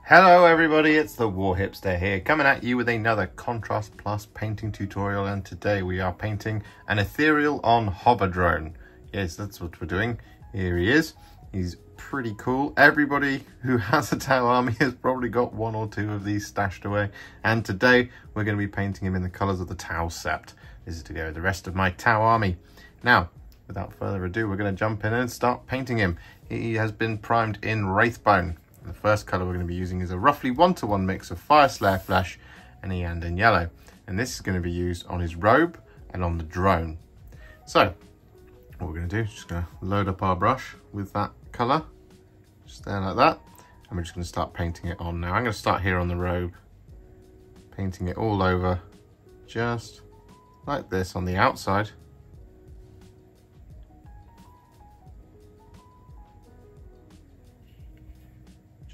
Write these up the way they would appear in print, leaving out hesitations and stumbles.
Hello everybody, it's the Warhipster here, coming at you with another Contrast Plus painting tutorial, and today we are painting an Ethereal on Hover Drone. Yes, that's what we're doing. Here he is. He's pretty cool. Everybody who has a T'au army has probably got one or two of these stashed away, and today we're going to be painting him in the colours of the T'au Sept. This is to go with the rest of my T'au army. Now, without further ado, we're going to jump in and start painting him. He has been primed in Wraithbone. The first colour we're going to be using is a roughly 1-to-1 mix of Fyreslayer Flesh and Iyanden Yellow. And this is going to be used on his robe and on the drone. So, what we're going to do is just going to load up our brush with that colour. Just there like that. And we're just going to start painting it on now. I'm going to start here on the robe. Painting it all over. Just like this on the outside.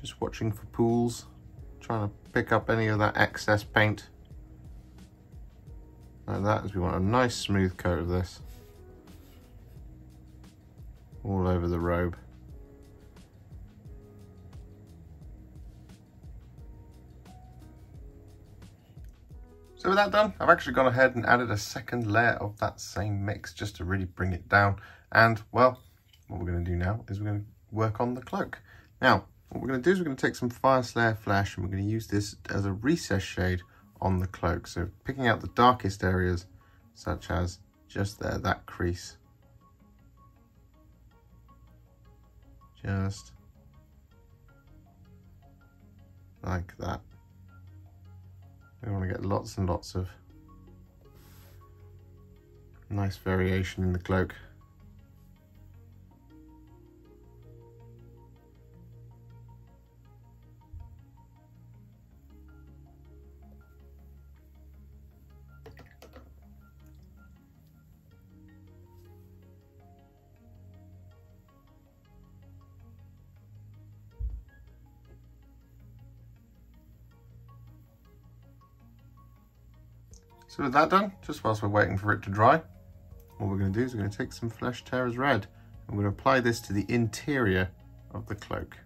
Just watching for pools, trying to pick up any of that excess paint. Like that, as we want a nice smooth coat of this. All over the robe. So with that done, I've actually gone ahead and added a second layer of that same mix just to really bring it down. And well, what we're going to do now is we're going to work on the cloak. Now, what we're going to do is we're going to take some Fyreslayer Flesh and we're going to use this as a recess shade on the cloak. So picking out the darkest areas, such as just there, that crease. Just like that. We want to get lots and lots of nice variation in the cloak. So with that done, just whilst we're waiting for it to dry, what we're going to do is we're going to take some Flesh Tearers Red and we're going to apply this to the interior of the cloak.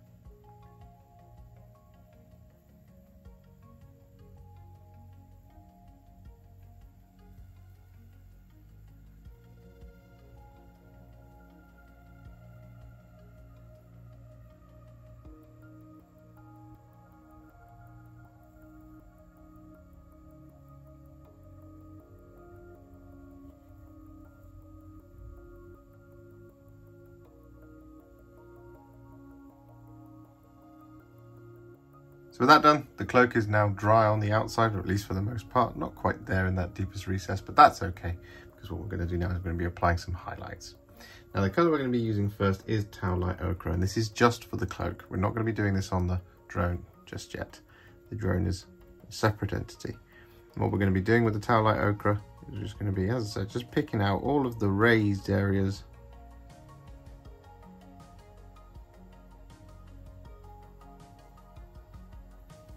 So with that done, the cloak is now dry on the outside, or at least for the most part. Not quite there in that deepest recess, but that's okay, because what we're going to do now is we're going to be applying some highlights. Now the colour we're going to be using first is T'au Light Ochre, and this is just for the cloak. We're not going to be doing this on the drone just yet. The drone is a separate entity. And what we're going to be doing with the T'au Light Ochre is just going to be, as I said, just picking out all of the raised areas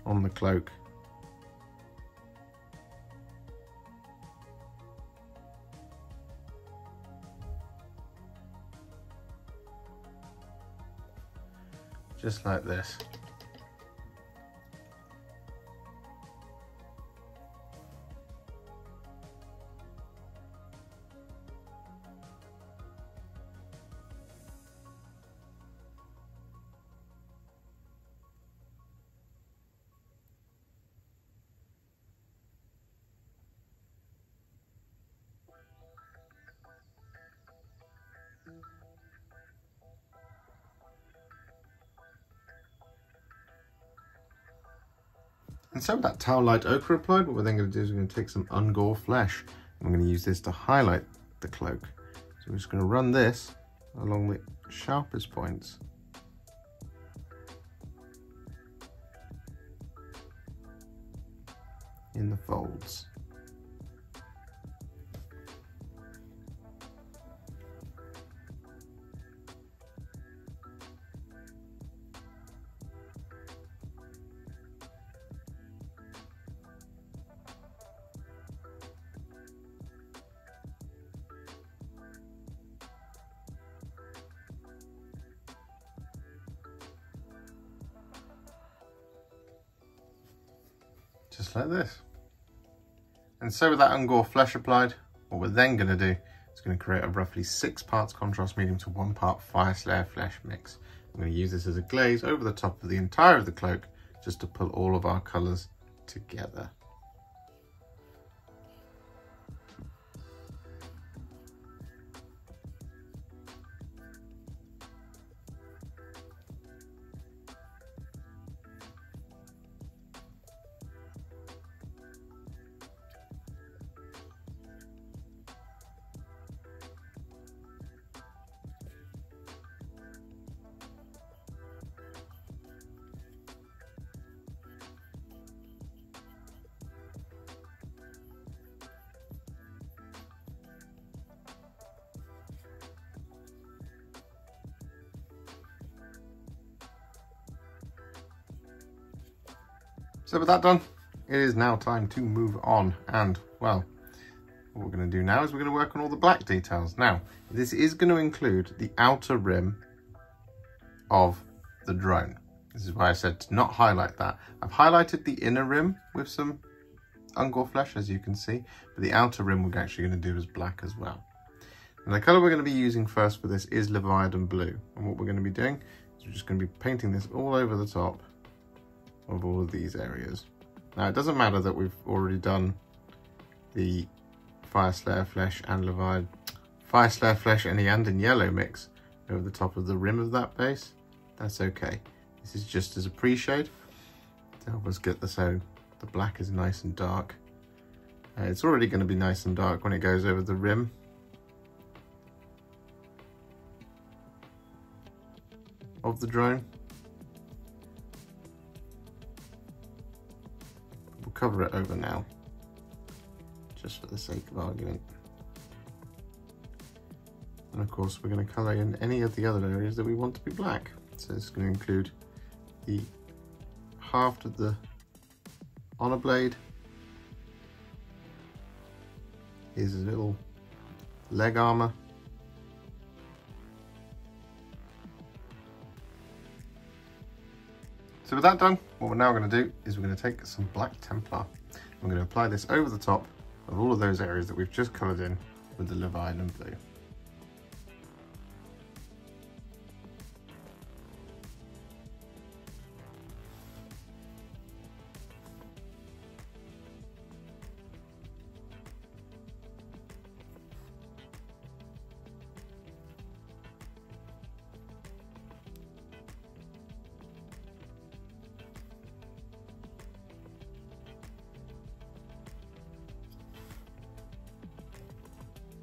on the cloak. Just like this. And so with that T'au Light Ochre applied, what we're then going to do is we're going to take some Ungor Flesh and we're going to use this to highlight the cloak. So we're just going to run this along the sharpest points. In the folds. just like this. And so with that Ungor Flesh applied, what we're then going to do is going to create a roughly 6 parts contrast medium to 1 part Fyreslayer Flesh mix. I'm going to use this as a glaze over the top of the entire of the cloak, just to pull all of our colours together. So with that done, it is now time to move on, and well, what we're going to do now is we're going to work on all the black details. Now, this is going to include the outer rim of the drone. This is why I said to not highlight that. I've highlighted the inner rim with some Ungor Flesh, as you can see, but the outer rim we're actually going to do as black as well. And the colour we're going to be using first for this is Leviadon Blue, and what we're going to be doing is we're just going to be painting this all over the top of all of these areas. Now it doesn't matter that we've already done the Fyreslayer Flesh and Fyreslayer Flesh and Iyanden Yellow mix over the top of the rim of that base. That's okay. This is just as a pre-shade to help us get so the black is nice and dark. It's already going to be nice and dark when it goes over the rim. Of the drone. We'll cover it over now, just for the sake of argument. And of course we're going to colour in any of the other areas that we want to be black. So it's going to include the haft of the honor blade. Here's a little leg armour. So with that done, what we're now going to do is we're going to take some black Templar. We're going to apply this over the top of all of those areas that we've just coloured in with the Leviadon Blue.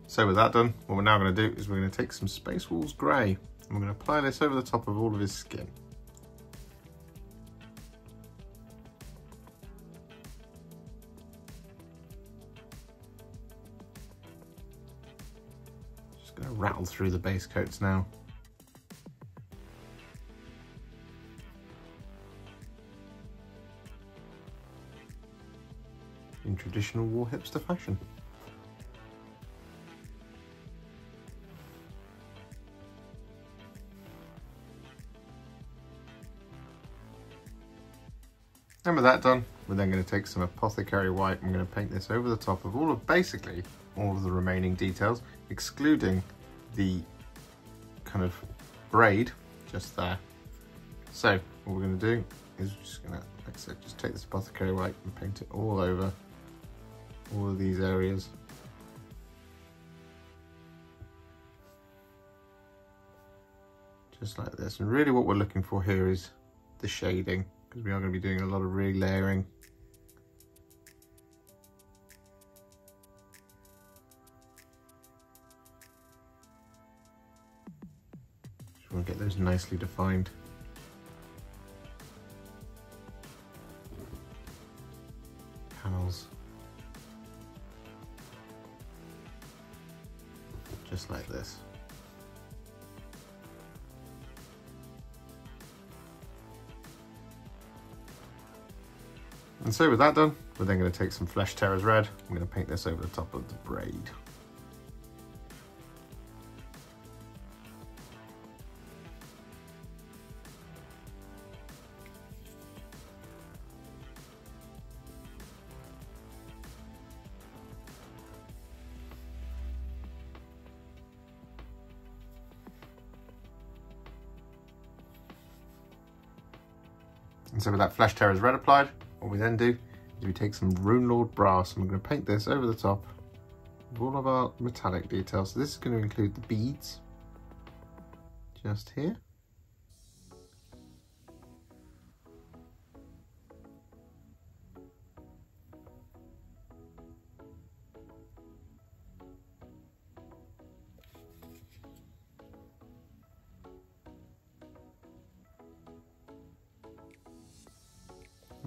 So with that done, what we're now going to do is we're going to take some Space Wolves Grey and we're going to apply this over the top of all of his skin. Just going to rattle through the base coats now. In traditional Warhipster fashion. And with that done, we're then going to take some Apothecary White and I'm going to paint this over the top of basically all of the remaining details, excluding the kind of braid just there. So what we're going to do is we're just going to, like I said, just take this Apothecary White and paint it all over all of these areas. Just like this. And really what we're looking for here is the shading, because we are going to be doing a lot of re-layering. Just want to get those nicely defined. Panels. Just like this. And so with that done, we're then going to take some Flesh Terrors Red. I'm going to paint this over the top of the braid. And so with that Flesh Terror's red applied, what we then do is we take some Runelord Brass and we're going to paint this over the top of all of our metallic details. So this is going to include the beads, just here.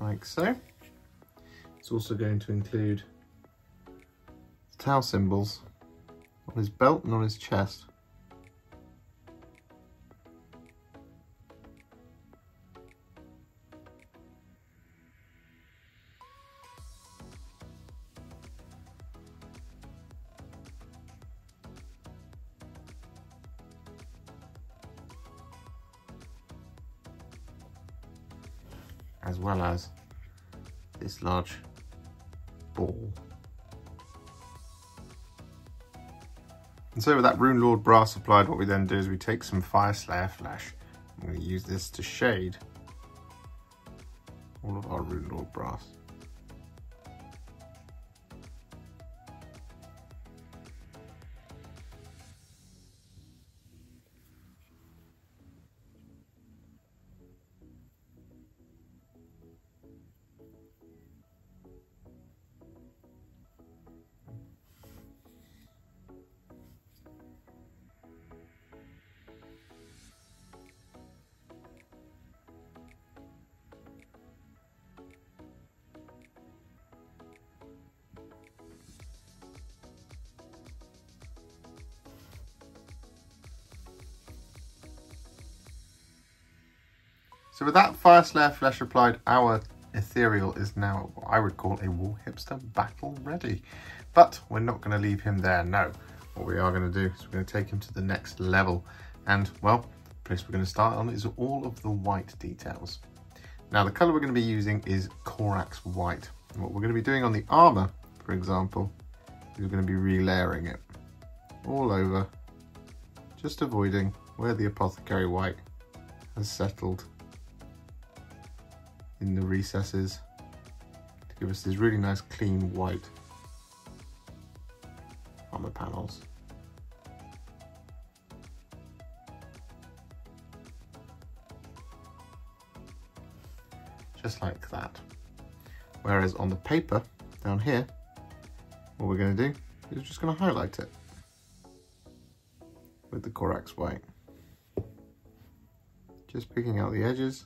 Like so. It's also going to include the T'au symbols on his belt and on his chest. As well as this large ball. And so with that Runelord Brass applied, what we then do is we take some Fyreslayer Flesh. I'm going to use this to shade all of our Runelord Brass. So with that Fyreslayer Flesh applied, our Ethereal is now what I would call a Warhipster battle ready. But we're not going to leave him there, no. What we are going to do is we're going to take him to the next level. And, well, the place we're going to start on is all of the white details. Now, the colour we're going to be using is Corax White. And what we're going to be doing on the armour, for example, is we're going to be relayering it all over, just avoiding where the Apothecary White has settled in the recesses to give us these really nice clean white armor panels. Just like that. Whereas on the paper down here, what we're going to do is we're just going to highlight it with the Corax White. Just picking out the edges.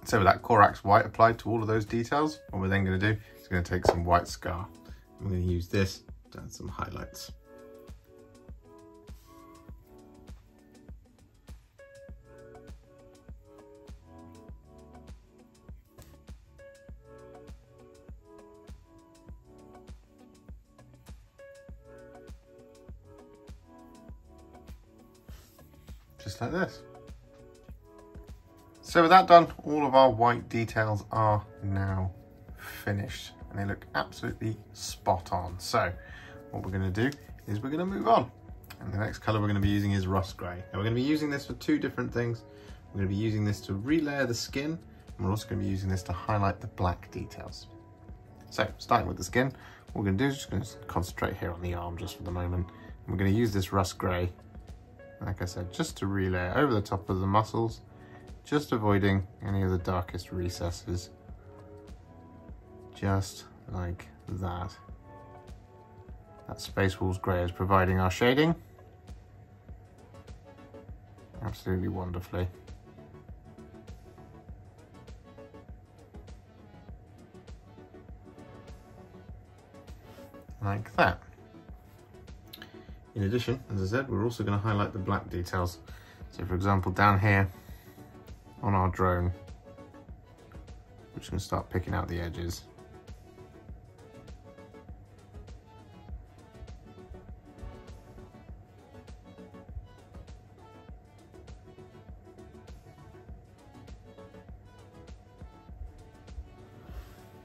So with that Corax White applied to all of those details, what we're then going to do is going to take some white scar. I'm going to use this to add some highlights. Just like this. So with that done, all of our white details are now finished and they look absolutely spot on. So what we're going to do is we're going to move on. And the next colour we're going to be using is Russ Grey. Now we're going to be using this for two different things. We're going to be using this to relayer the skin, and we're also going to be using this to highlight the black details. So starting with the skin, what we're going to do is just going to concentrate here on the arm just for the moment. And we're going to use this Russ Grey, like I said, just to relayer over the top of the muscles, just avoiding any of the darkest recesses, just like that. That Space Wolves Grey is providing our shading absolutely wonderfully. Like that. In addition, as I said, we're also going to highlight the black details. So for example, down here on our drone, we're just going to start picking out the edges.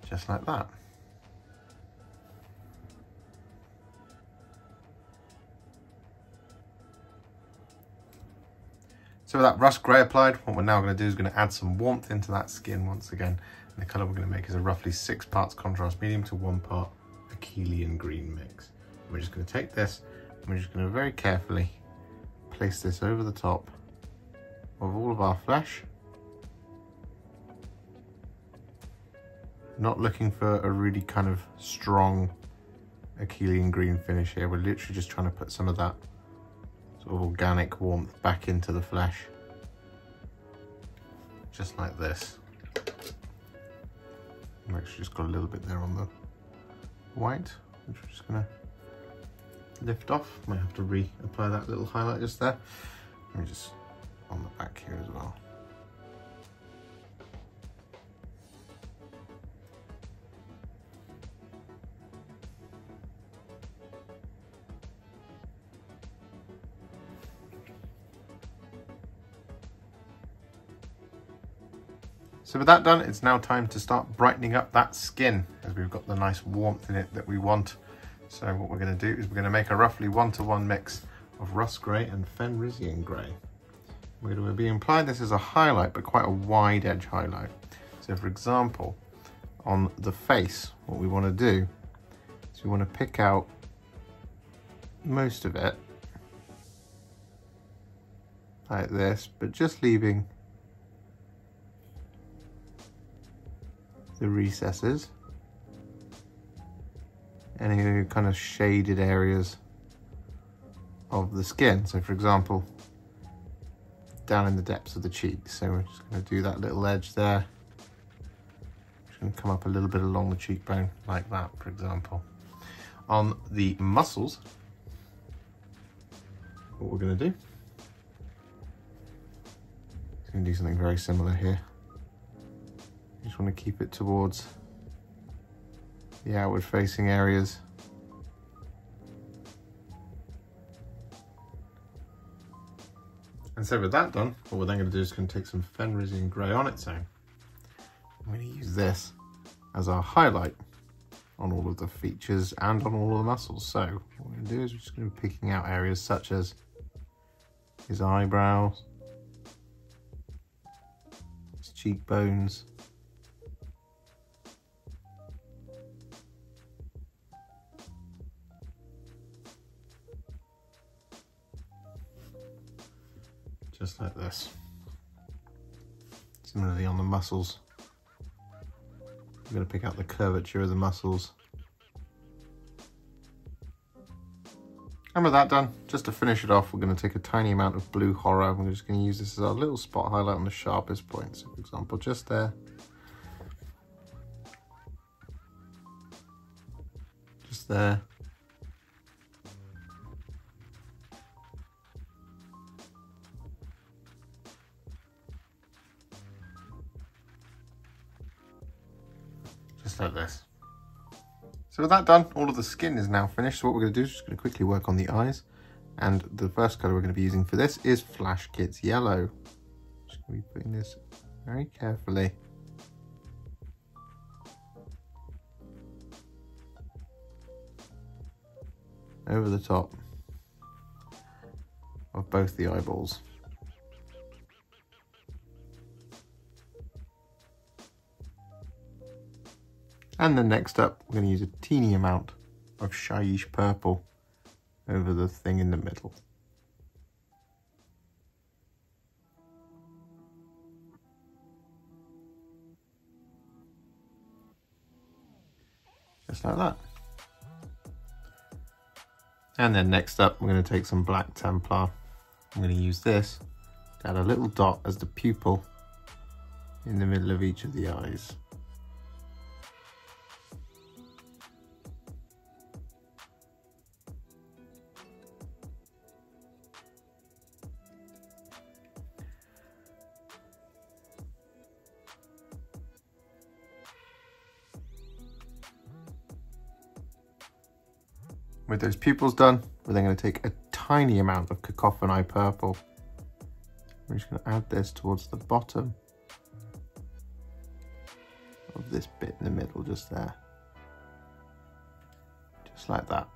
just like that. So with that Russ Grey applied, what we're now going to do is going to add some warmth into that skin once again. And the colour we're going to make is a roughly 6 parts contrast medium to 1 part Akhelian Green mix. And we're just going to take this and we're just going to very carefully place this over the top of all of our flesh. Not looking for a really kind of strong Akhelian Green finish here. We're literally just trying to put some of that sort of organic warmth back into the flesh. Just like this. I've actually just got a little bit there on the white, which we're just gonna lift off. Might have to reapply that little highlight just there. Let me just on the back here as well. So with that done, it's now time to start brightening up that skin, as we've got the nice warmth in it that we want. So what we're going to do is we're going to make a roughly 1-to-1 mix of Russ Grey and Fenrisian Grey. We're going to be applying this as a highlight, but quite a wide edge highlight. So for example, on the face, what we want to do is we want to pick out most of it like this, but just leaving the recesses, any kind of shaded areas of the skin. So for example, down in the depths of the cheeks. So we're just going to do that little edge there. Just going to come up a little bit along the cheekbone like that, for example. On the muscles, what we're going to do is going to do something very similar here. You just want to keep it towards the outward facing areas. And so with that done, what we're then going to do is going to take some Fenrisian Grey on its own. I'm going to use this as our highlight on all of the features and on all of the muscles. So what we're going to do is we're just going to be picking out areas such as his eyebrows, his cheekbones, just like this. Similarly on the muscles, I'm going to pick out the curvature of the muscles. And with that done, just to finish it off, we're going to take a tiny amount of blue horror. We're just going to use this as our little spot highlight on the sharpest point. So for example, just there. Just there. Just like this. So with that done, all of the skin is now finished. So what we're going to do is just going to quickly work on the eyes. And the first colour we're going to be using for this is Flash Gitz Yellow. Just going to be putting this very carefully over the top of both the eyeballs. And then next up, we're going to use a teeny amount of Shyish Purple over the thing in the middle. Just like that. And then next up, we're going to take some black Templar. I'm going to use this to add a little dot as the pupil in the middle of each of the eyes. With those pupils done, we're then going to take a tiny amount of Kakophoni Purple. We're just going to add this towards the bottom of this bit in the middle just there. Just like that.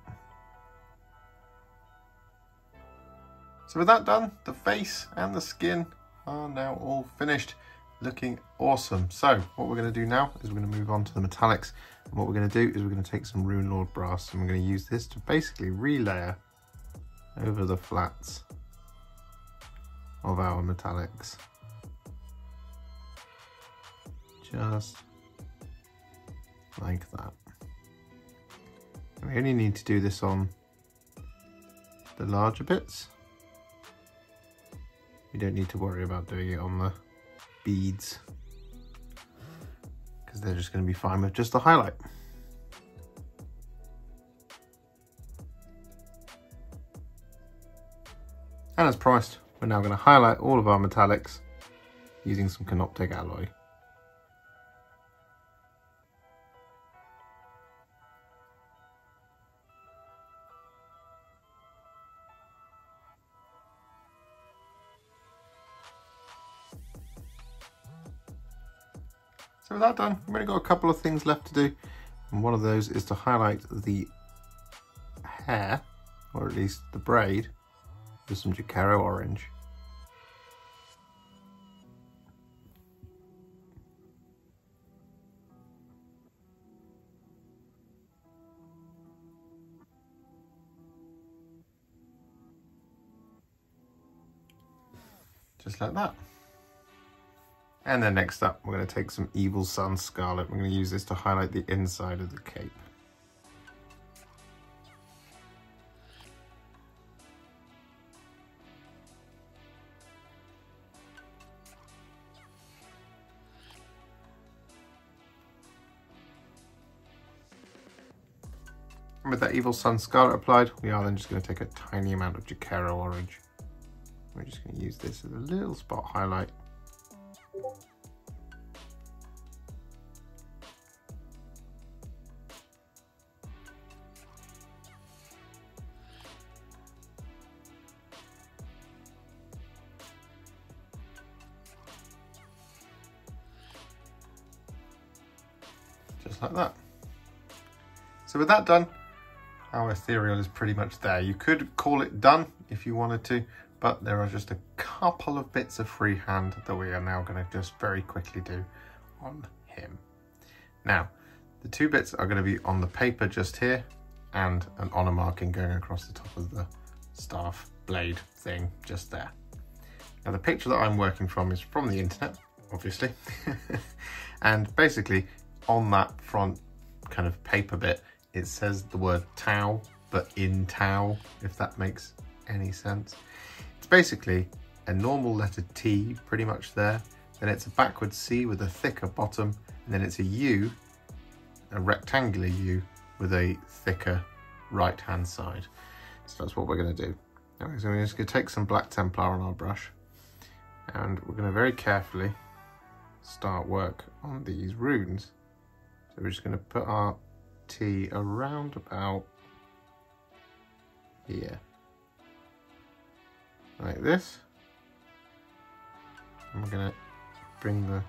So with that done, the face and the skin are now all finished, looking awesome. So what we're going to do now is we're going to move on to the metallics, and what we're going to do is we're going to take some Runelord Brass, and we're going to use this to basically relayer over the flats of our metallics. Just like that. And we only need to do this on the larger bits. You don't need to worry about doing it on the beads, because they're just going to be fine with just the highlight. And as promised, we're now going to highlight all of our metallics using some Canoptek Alloy. So with that done, we've only got a couple of things left to do, and one of those is to highlight the hair, or at least the braid, with some Jokaero Orange. Just like that. And then next up, we're going to take some Evil Sunz Scarlet. We're going to use this to highlight the inside of the cape. And with that Evil Sunz Scarlet applied, we are then just going to take a tiny amount of Jokaero Orange. We're just going to use this as a little spot highlight. Just like that. So with that done, our ethereal is pretty much there. You could call it done if you wanted to, but there are just a couple of bits of freehand that we are now going to just very quickly do on him. Now, the two bits are going to be on the paper just here, and an honour marking going across the top of the staff blade thing just there. Now the picture that I'm working from is from the internet, obviously, and basically on that front kind of paper bit, it says the word T'au, but in T'au, if that makes any sense. It's basically a normal letter T pretty much there, then it's a backward C with a thicker bottom, and then it's a U, a rectangular U with a thicker right hand side. So that's what we're going to do. Okay, so we're just going to take some black Templar on our brush, and we're going to very carefully start work on these runes. So we're just going to put our T around about here, like this, and we're going to bring the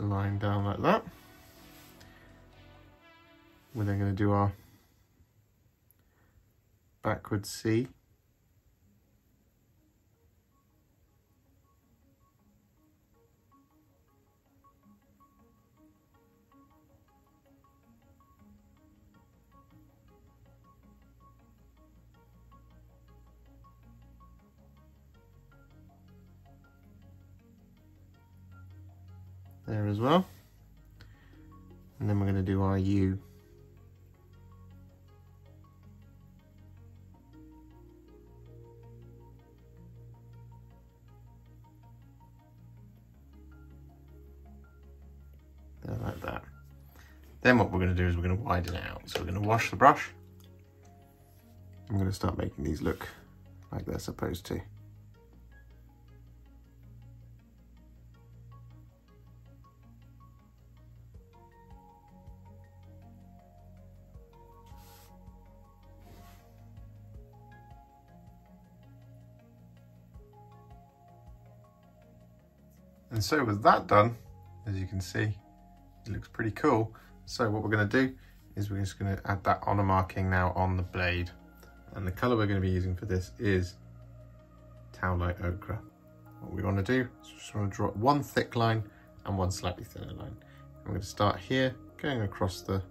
line down like that. We're then going to do our backward C. There as well, and then we're going to do our U. There, like that. Then what we're going to do is we're going to widen it out. So we're going to wash the brush. I'm going to start making these look like they're supposed to. And so with that done, as you can see, it looks pretty cool. So what we're going to do is we're just going to add that honor marking now on the blade. And the colour we're going to be using for this is T'au Light Ochre. What we want to do is just want to draw one thick line and one slightly thinner line. And we're going to start here, going across the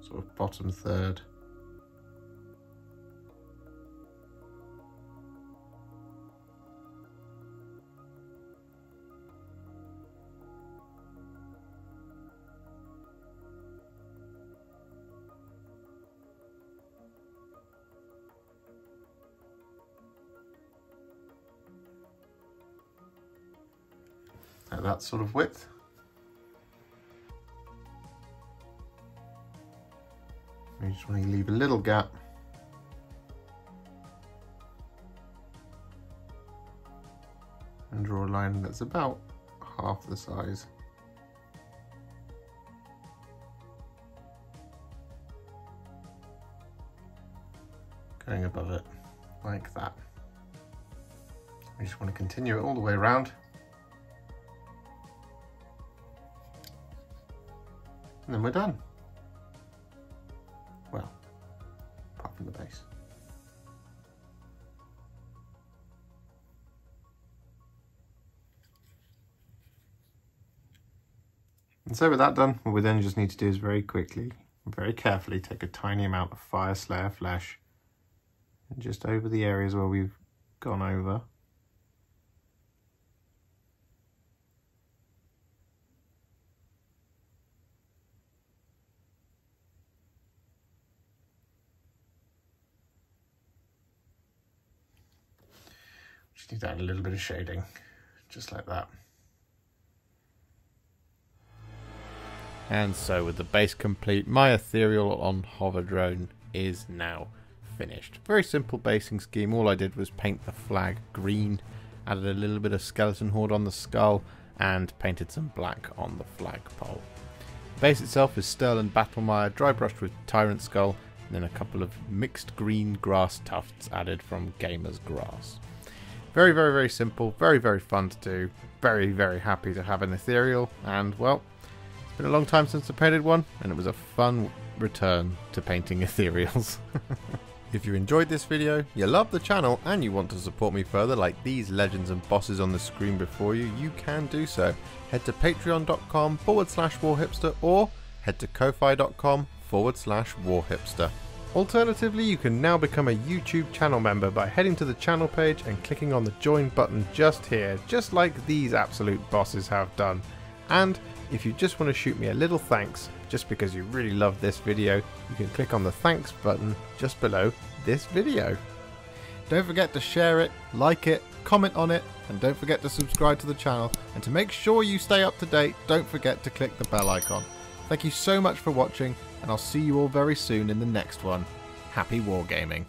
sort of bottom third. At that sort of width. We just want to leave a little gap. And draw a line that's about half the size. Going above it, like that. We just want to continue it all the way around. And then we're done. Well, apart from the base. And so with that done, what we then just need to do is very quickly, very carefully take a tiny amount of Fyreslayer Flesh and just over the areas where we've gone over. Just need to add a little bit of shading, just like that. And so with the base complete, my Ethereal on Hover Drone is now finished. Very simple basing scheme. All I did was paint the flag green, added a little bit of skeleton horde on the skull, and painted some black on the flagpole. The base itself is Sterling Battlemire, dry brushed with Tyrant Skull, and then a couple of mixed green grass tufts added from Gamer's Grass. Very, very, very simple, very, very fun to do. Very, very happy to have an Ethereal, and well, it's been a long time since I painted one, and it was a fun return to painting Ethereals. If you enjoyed this video, you love the channel, and you want to support me further like these legends and bosses on the screen before you, you can do so. Head to patreon.com/Warhipster or head to ko-fi.com/Warhipster. Alternatively, you can now become a YouTube channel member by heading to the channel page and clicking on the join button just here, just like these absolute bosses have done. And if you just want to shoot me a little thanks, just because you really love this video, you can click on the thanks button just below this video. Don't forget to share it, like it, comment on it, and don't forget to subscribe to the channel. And to make sure you stay up to date, don't forget to click the bell icon. Thank you so much for watching, and I'll see you all very soon in the next one. Happy wargaming.